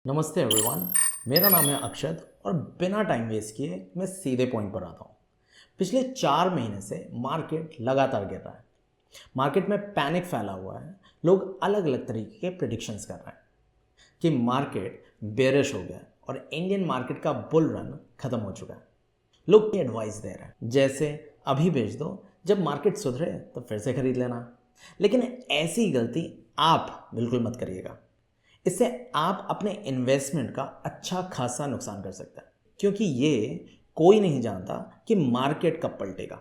नमस्ते एवरीवन, मेरा नाम है अक्षत और बिना टाइम वेस्ट किए मैं सीधे पॉइंट पर आता हूँ। पिछले 4 महीने से मार्केट लगातार गिर रहा है। मार्केट में पैनिक फैला हुआ है। लोग अलग अलग तरीके के प्रिडिक्शंस कर रहे हैं कि मार्केट बेरिश हो गया और इंडियन मार्केट का बुल रन खत्म हो चुका है। लोग एडवाइस दे रहे हैं जैसे अभी बेच दो, जब मार्केट सुधरे तो फिर से खरीद लेना। लेकिन ऐसी गलती आप बिल्कुल मत करिएगा। इससे आप अपने इन्वेस्टमेंट का अच्छा खासा नुकसान कर सकते हैं, क्योंकि ये कोई नहीं जानता कि मार्केट कब पलटेगा।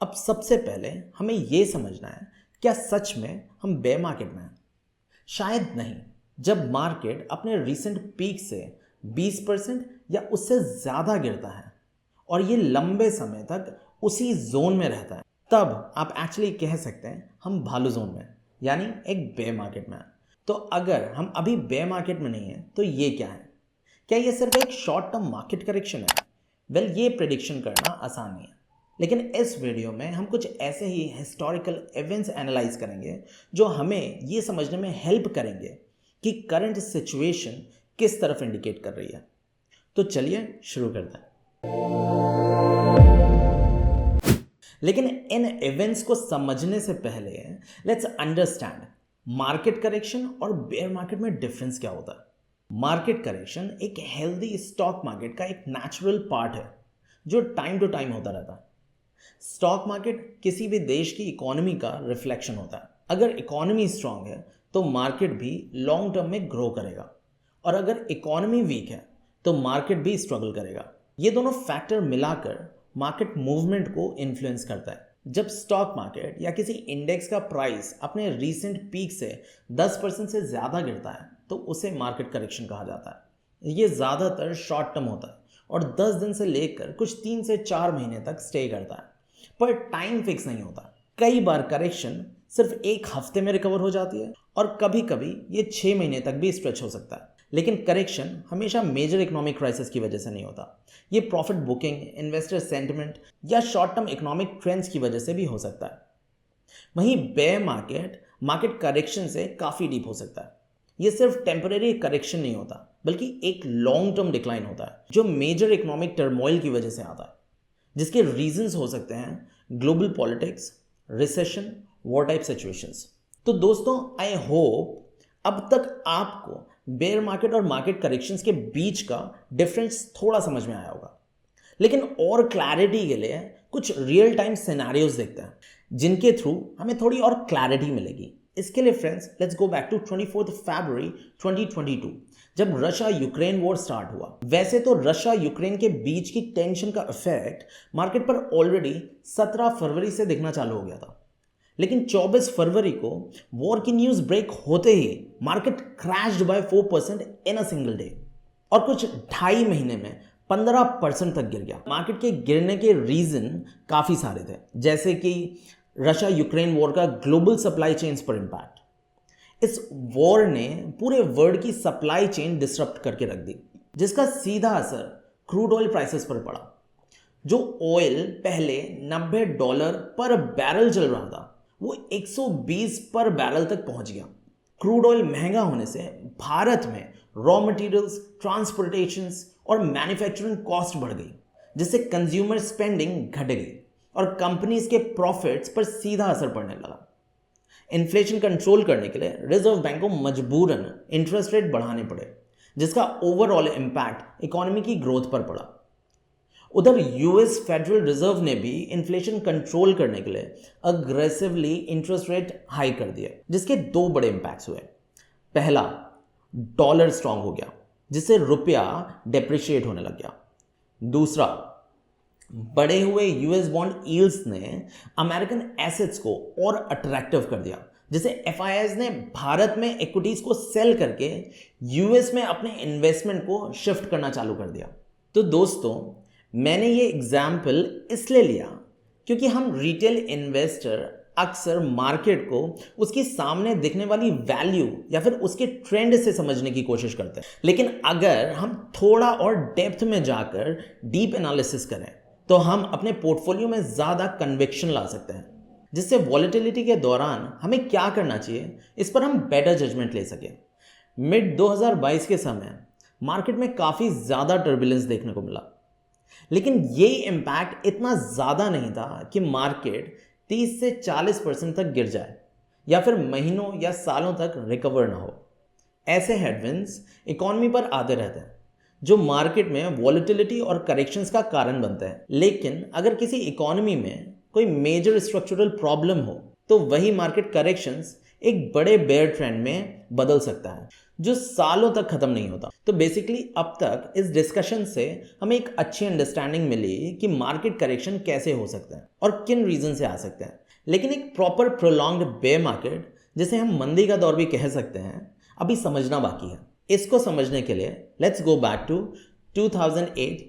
अब सबसे पहले हमें ये समझना है, क्या सच में हम बेयर मार्केट में हैं? शायद नहीं। जब मार्केट अपने रीसेंट पीक से 20% या उससे ज़्यादा गिरता है और ये लंबे समय तक उसी जोन में रहता है, तब आप एक्चुअली कह सकते हैं हम भालू जोन में, यानी एक बेयर मार्केट में हैं। तो अगर हम अभी बेयर मार्केट में नहीं है तो ये क्या है? क्या ये सिर्फ एक शॉर्ट टर्म मार्केट करेक्शन है? वेल, ये प्रेडिक्शन करना आसान नहीं है, लेकिन इस वीडियो में हम कुछ ऐसे ही हिस्टोरिकल इवेंट्स एनालाइज करेंगे जो हमें ये समझने में हेल्प करेंगे कि करंट सिचुएशन किस तरफ इंडिकेट कर रही है। तो चलिए शुरू करते हैं। लेकिन इन इवेंट्स को समझने से पहले लेट्स अंडरस्टैंड मार्केट करेक्शन और बेयर मार्केट में डिफरेंस क्या होता है। मार्केट करेक्शन एक हेल्दी स्टॉक मार्केट का एक नेचुरल पार्ट है जो टाइम टू टाइम होता रहता है। स्टॉक मार्केट किसी भी देश की इकोनॉमी का रिफ्लेक्शन होता है। अगर इकोनॉमी स्ट्रांग है तो मार्केट भी लॉन्ग टर्म में ग्रो करेगा, और अगर इकोनॉमी वीक है तो मार्केट भी स्ट्रगल करेगा। ये दोनों फैक्टर मिलाकर मार्केट मूवमेंट को इन्फ्लुएंस करता है। जब स्टॉक मार्केट या किसी इंडेक्स का प्राइस अपने रीसेंट पीक से 10% से ज़्यादा गिरता है तो उसे मार्केट करेक्शन कहा जाता है। ये ज़्यादातर शॉर्ट टर्म होता है और 10 दिन से लेकर कुछ 3 से 4 महीने तक स्टे करता है, पर टाइम फिक्स नहीं होता। कई बार करेक्शन सिर्फ एक हफ्ते में रिकवर हो जाती है और कभी कभी ये 6 महीने तक भी स्ट्रेच हो सकता है। लेकिन करेक्शन हमेशा मेजर इकोनॉमिक क्राइसिस की वजह से नहीं होता। ये प्रॉफिट बुकिंग, इन्वेस्टर सेंटिमेंट या शॉर्ट टर्म इकोनॉमिक ट्रेंड्स की वजह से भी हो सकता है। वहीं बेयर मार्केट करेक्शन से काफ़ी डीप हो सकता है। ये सिर्फ टेम्परेरी करेक्शन नहीं होता, बल्कि एक लॉन्ग टर्म डिक्लाइन होता है जो मेजर इकोनॉमिक टर्मोइल की वजह से आता है, जिसके रीजंस हो सकते हैं global politics, recession, war type situations. तो दोस्तों, आई होप अब तक आपको बेयर मार्केट और मार्केट करेक्शंस के बीच का डिफरेंस थोड़ा समझ में आया होगा। लेकिन और क्लैरिटी के लिए कुछ रियल टाइम सिनेरियोज देखते हैं जिनके थ्रू हमें थोड़ी और क्लैरिटी मिलेगी। इसके लिए friends, let's go back to 24 फरवरी 2022, जब रशिया यूक्रेन वॉर स्टार्ट हुआ। वैसे तो रशिया यूक्रेन के बीच की टेंशन का इफेक्ट मार्केट पर ऑलरेडी 17 फरवरी से दिखना चालू हो गया था, लेकिन 24 फरवरी को वॉर की न्यूज ब्रेक होते ही market crashed by 4% in a single day, और कुछ 2.5 महीने में 15% तक गिर गया। मार्केट के गिरने के रीजन काफी सारे थे, जैसे कि रशिया यूक्रेन वॉर का ग्लोबल सप्लाई चेन्स पर इंपैक्ट। इस वॉर ने पूरे वर्ल्ड की सप्लाई चेन डिसरप्ट करके रख दी, जिसका सीधा असर क्रूड ऑयल प्राइसेस पर पड़ा। जो ऑयल पहले $90 पर बैरल चल रहा था, वो 120 पर बैरल तक पहुंच गया। क्रूड ऑयल महंगा होने से भारत में रॉ मटेरियल्स, ट्रांसपोर्टेशन और मैन्युफैक्चरिंग कॉस्ट बढ़ गई, जिससे कंज्यूमर स्पेंडिंग घट गई और कंपनीज के प्रॉफिट्स पर सीधा असर पड़ने लगा। इन्फ्लेशन कंट्रोल करने के लिए रिजर्व बैंक को मजबूरन इंटरेस्ट रेट बढ़ाने पड़े, जिसका ओवरऑल इंपैक्ट इकोनॉमी की ग्रोथ पर पड़ा। उधर यूएस फेडरल रिजर्व ने भी इन्फ्लेशन कंट्रोल करने के लिए अग्रेसिवली इंटरेस्ट रेट हाई कर दिए, जिसके 2 बड़े इंपैक्ट्स हुए। पहला, डॉलर स्ट्रांग हो गया, जिससे रुपया डेप्रिशिएट होने लग गया। दूसरा, बढ़े हुए यूएस बॉन्ड यील्ड्स ने अमेरिकन एसेट्स को और अट्रैक्टिव कर दिया, जिससे एफआईआईज ने भारत में इक्विटीज को सेल करके यूएस में अपने इन्वेस्टमेंट को शिफ्ट करना चालू कर दिया। तो दोस्तों, मैंने ये एग्जाम्पल इसलिए लिया क्योंकि हम रिटेल इन्वेस्टर अक्सर मार्केट को उसकी सामने दिखने वाली वैल्यू या फिर उसके ट्रेंड से समझने की कोशिश करते हैं। लेकिन अगर हम थोड़ा और डेप्थ में जाकर डीप एनालिसिस करें तो हम अपने पोर्टफोलियो में ज़्यादा कन्विक्शन ला सकते हैं, जिससे वॉलेटिलिटी के दौरान हमें क्या करना चाहिए इस पर हम बेटर जजमेंट ले सकें। मिड 2022 के समय मार्केट में काफ़ी ज़्यादा टर्बुलेंस देखने को मिला, लेकिन ये इम्पैक्ट इतना ज़्यादा नहीं था कि मार्केट 30 से 40% तक गिर जाए या फिर महीनों या सालों तक रिकवर ना हो। ऐसे हेडविंड्स इकोनॉमी पर आते रहते हैं जो मार्केट में वॉलेटिलिटी और करेक्शंस का कारण बनते हैं। लेकिन अगर किसी इकोनॉमी में कोई मेजर स्ट्रक्चरल प्रॉब्लम हो तो वही मार्केट करेक्शंस एक बड़े बेयर ट्रेंड में बदल सकता है जो सालों तक खत्म नहीं होता। तो बेसिकली अब तक इस डिस्कशन से हमें एक अच्छी अंडरस्टैंडिंग मिली कि मार्केट करेक्शन कैसे हो सकते हैं और किन रीजन से आ सकते हैं। लेकिन एक प्रॉपर प्रोलॉन्ग्ड बेयर मार्केट, जिसे हम मंदी का दौर भी कह सकते हैं, अभी समझना बाकी है। इसको समझने के लिए let's go back to 2008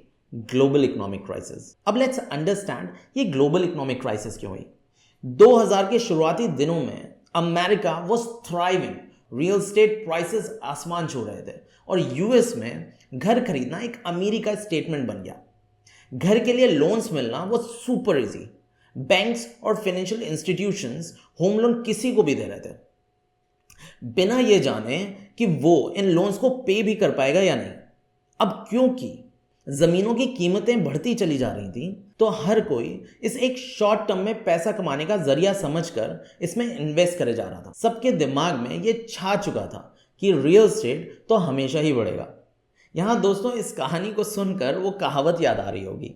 global economic crisis. अब लेट्स अंडरस्टैंड ये ग्लोबल इकोनॉमिक क्राइसिस क्यों हुई। 2000 के शुरुआती दिनों में America was thriving, real estate prices आसमान छू रहे थे और यूएस में घर खरीदना एक अमीरी का स्टेटमेंट बन गया। घर के लिए लोन्स मिलना वो सुपर इजी। बैंक्स और फाइनेंशियल इंस्टीट्यूशंस होम लोन किसी को भी दे रहे थे, बिना ये जाने कि वो इन लोन्स को पे भी कर पाएगा या नहीं। अब क्योंकि जमीनों की कीमतें बढ़ती चली जा रही थी तो हर कोई इस एक शॉर्ट टर्म में पैसा कमाने का जरिया समझकर इसमें इन्वेस्ट करे जा रहा था। सबके दिमाग में ये छा चुका था कि रियल एस्टेट तो हमेशा ही बढ़ेगा। यहां दोस्तों इस कहानी को सुनकर वो कहावत याद आ रही होगी,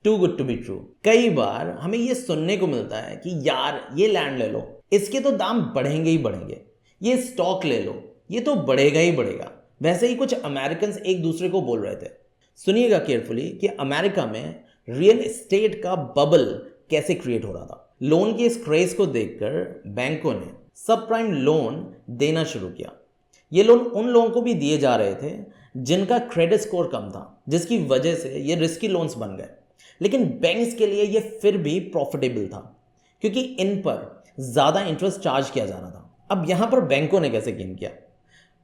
too good to be true. कई बार हमें ये सुनने को मिलता है कि यार ये लैंड ले लो, इसके तो दाम बढ़ेंगे ही बढ़ेंगे, ये स्टॉक ले लो, ये तो बढ़ेगा ही बढ़ेगा। वैसे ही कुछ अमेरिकन्स एक दूसरे को बोल रहे थे। सुनिएगा केयरफुली कि अमेरिका में रियल एस्टेट का बबल कैसे क्रिएट हो रहा था। लोन के इस क्रेज को देखकर बैंकों ने सब प्राइम लोन देना शुरू किया। ये लोन उन लोगों को भी दिए जा रहे थे जिनका क्रेडिट स्कोर कम था, जिसकी वजह से ये रिस्की लोन्स बन गए। लेकिन बैंक्स के लिए ये फिर भी प्रॉफिटेबल था क्योंकि इन पर ज़्यादा इंटरेस्ट चार्ज किया जा रहा था। अब यहाँ पर बैंकों ने कैसे गेम किया?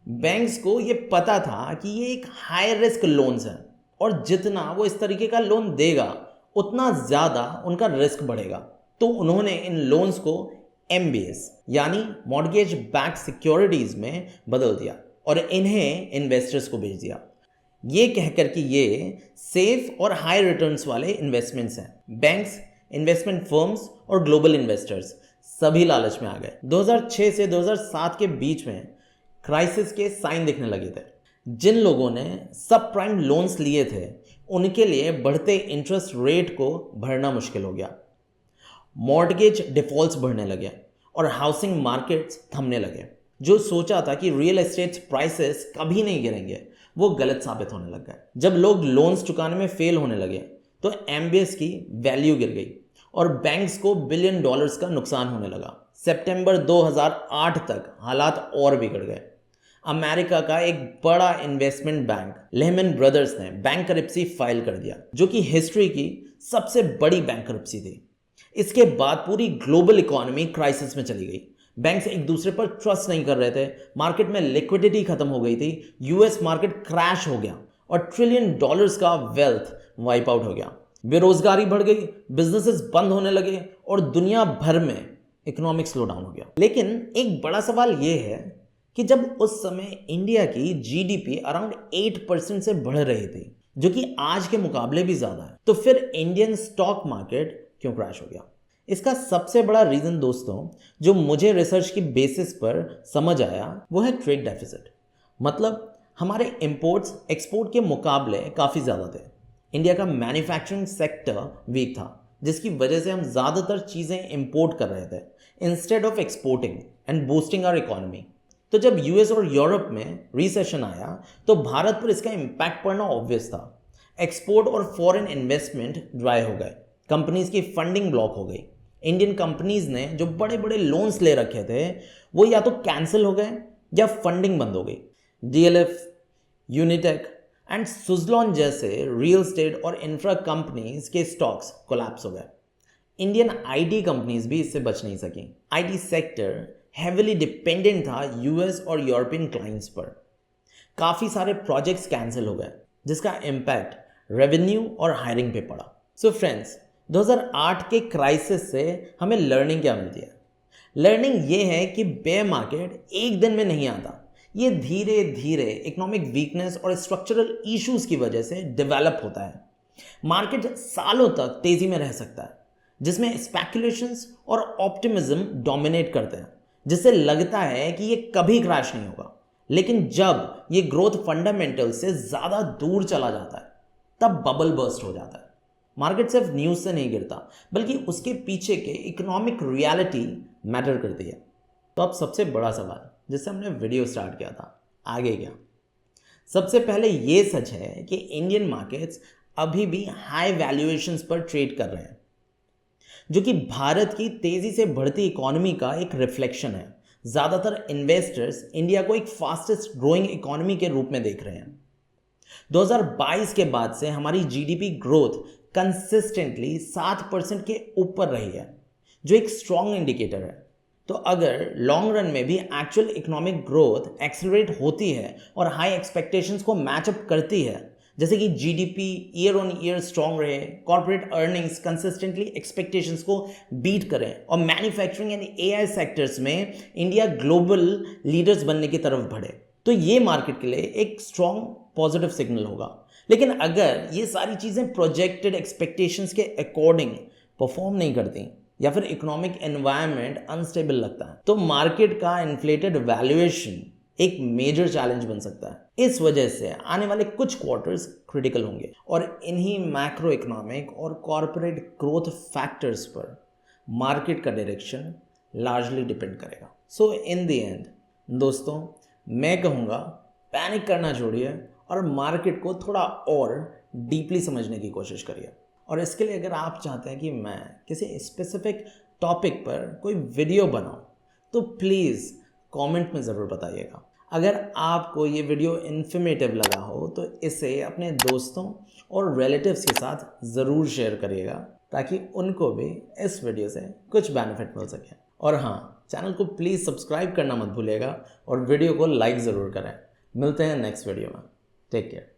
बैंक्स को ये पता था कि ये एक हाई रिस्क लोन्स है और जितना वो इस तरीके का लोन देगा उतना ज़्यादा उनका रिस्क बढ़ेगा। तो उन्होंने इन लोन्स को MBS यानी मॉर्गेज बैक्ड सिक्योरिटीज़ में बदल दिया और इन्हें इन्वेस्टर्स को बेच दिया, ये कहकर कि ये सेफ और हाई रिटर्न्स वाले इन्वेस्टमेंट्स हैं। बैंक्स, इन्वेस्टमेंट फर्म्स और ग्लोबल इन्वेस्टर्स सभी लालच में आ गए। 2006 से 2007 के बीच में क्राइसिस के साइन दिखने लगे थे। जिन लोगों ने सब प्राइम लोन्स लिए थे उनके लिए बढ़ते इंटरेस्ट रेट को भरना मुश्किल हो गया, मॉर्गेज डिफॉल्ट्स बढ़ने लगे और हाउसिंग मार्केट्स थमने लगे। जो सोचा था कि रियल एस्टेट प्राइसेस कभी नहीं गिरेंगे वो गलत साबित होने लग गए। जब लोग लोन्स चुकाने में फेल होने लगे तो MBS की वैल्यू गिर गई और बैंक्स को $1 बिलियन का नुकसान होने लगा। सितंबर 2008 तक हालात और बिगड़ गए। अमेरिका का एक बड़ा इन्वेस्टमेंट बैंक लेहमैन ब्रदर्स ने बैंकरप्सी फाइल कर दिया, जो कि हिस्ट्री की सबसे बड़ी बैंकरप्सी थी। इसके बाद पूरी ग्लोबल इकोनॉमी क्राइसिस में चली गई। बैंक्स एक दूसरे पर ट्रस्ट नहीं कर रहे थे, मार्केट में लिक्विडिटी खत्म हो गई थी, यूएस मार्केट क्रैश हो गया और $1 ट्रिलियन का वेल्थ वाइप आउट हो गया। बेरोजगारी बढ़ गई, बिजनेसेस बंद होने लगे और दुनिया भर में इकोनॉमिक स्लोडाउन हो गया। लेकिन एक बड़ा सवाल ये है कि जब उस समय इंडिया की GDP अराउंड 8% से बढ़ रही थी, जो कि आज के मुकाबले भी ज़्यादा है, तो फिर इंडियन स्टॉक मार्केट क्यों क्रैश हो गया? इसका सबसे बड़ा रीज़न दोस्तों जो मुझे रिसर्च की बेसिस पर समझ आया वो है ट्रेड डेफिसिट। मतलब हमारे इंपोर्ट्स एक्सपोर्ट के मुकाबले काफ़ी ज़्यादा थे। इंडिया का मैन्युफैक्चरिंग सेक्टर वीक था, जिसकी वजह से हम ज़्यादातर चीज़ें इंपोर्ट कर रहे थे instead of exporting and boosting our economy. तो जब यूएस और यूरोप में रिसेशन आया तो भारत पर इसका इम्पैक्ट पड़ना ऑब्वियस था। एक्सपोर्ट और फॉरेन इन्वेस्टमेंट ड्राई हो गए, कंपनीज की फंडिंग ब्लॉक हो गई। इंडियन कंपनीज ने जो बड़े बड़े लोन्स ले रखे थे वो या तो कैंसिल हो गए या फंडिंग बंद हो गई। DLF, यूनिटेक एंड सुजलॉन जैसे रियल एस्टेट और इंफ्रा कंपनीज के स्टॉक्स कोलैप्स हो गए। इंडियन IT कंपनीज भी इससे बच नहीं सकी। IT सेक्टर हेविली डिपेंडेंट था यूएस और यूरोपियन क्लाइंट्स पर। काफ़ी सारे प्रोजेक्ट्स कैंसिल हो गए, जिसका इम्पैक्ट रेवेन्यू और हायरिंग पे पड़ा। सो फ्रेंड्स, 2008 के क्राइसिस से हमें लर्निंग क्या मिलती है? लर्निंग ये है कि बेयर मार्केट एक दिन में नहीं आता, ये धीरे धीरे इकोनॉमिक वीकनेस और स्ट्रक्चरल इश्यूज की वजह से डेवलप होता है। मार्केट सालों तक तेजी में रह सकता है, जिसमें स्पेकुलेशंस और ऑप्टिमिज्म डोमिनेट करते हैं, जिससे लगता है कि ये कभी क्रैश नहीं होगा। लेकिन जब ये ग्रोथ फंडामेंटल से ज़्यादा दूर चला जाता है, तब बबल बर्स्ट हो जाता है। मार्केट सिर्फ न्यूज़ से नहीं गिरता, बल्कि उसके पीछे के इकोनॉमिक रियलिटी मैटर करती है। तो अब सबसे बड़ा सवाल जिससे हमने वीडियो स्टार्ट किया था, आगे क्या? सबसे पहले ये सच है कि इंडियन मार्केट्स अभी भी हाई वैल्यूएशंस पर ट्रेड कर रहे हैं, जो कि भारत की तेजी से बढ़ती इकोनॉमी का एक रिफ्लेक्शन है। ज़्यादातर इन्वेस्टर्स इंडिया को एक फास्टेस्ट ग्रोइंग इकोनॉमी के रूप में देख रहे हैं। 2022 के बाद से हमारी जीडीपी ग्रोथ कंसिस्टेंटली 7% के ऊपर रही है, जो एक स्ट्रॉन्ग इंडिकेटर है। तो अगर लॉन्ग रन में भी एक्चुअल इकोनॉमिक ग्रोथ एक्सेलरेट होती है और हाई एक्सपेक्टेशंस को मैचअप करती है, जैसे कि GDP year on year strong रहे, कॉर्पोरेट अर्निंग्स कंसिस्टेंटली एक्सपेक्टेशंस को बीट करें और मैन्युफैक्चरिंग एंड एआई सेक्टर्स में इंडिया ग्लोबल लीडर्स बनने की तरफ बढ़े, तो ये मार्केट के लिए एक स्ट्रॉन्ग पॉजिटिव सिग्नल होगा। लेकिन अगर ये सारी चीज़ें प्रोजेक्टेड एक्सपेक्टेशंस के अकॉर्डिंग परफॉर्म नहीं करती या फिर इकोनॉमिक एनवायरनमेंट अनस्टेबल लगता है, तो मार्केट का इन्फ्लेटेड वैल्यूएशन एक मेजर चैलेंज बन सकता है। इस वजह से आने वाले कुछ क्वार्टर्स क्रिटिकल होंगे और इन्हीं मैक्रो इकोनॉमिक और कॉर्पोरेट ग्रोथ फैक्टर्स पर मार्केट का डायरेक्शन लार्जली डिपेंड करेगा। सो इन द एंड दोस्तों, मैं कहूँगा पैनिक करना छोड़िए और मार्केट को थोड़ा और डीपली समझने की कोशिश करिए। और इसके लिए अगर आप चाहते हैं कि मैं किसी स्पेसिफिक टॉपिक पर कोई वीडियो बनाऊं, तो प्लीज़ कमेंट में ज़रूर बताइएगा। अगर आपको ये वीडियो इन्फॉर्मेटिव लगा हो तो इसे अपने दोस्तों और रिलेटिव्स के साथ ज़रूर शेयर करिएगा, ताकि उनको भी इस वीडियो से कुछ बेनिफिट मिल सके। और हाँ, चैनल को प्लीज़ सब्सक्राइब करना मत भूलिएगा और वीडियो को लाइक ज़रूर करें। मिलते हैं नेक्स्ट वीडियो में। Take care.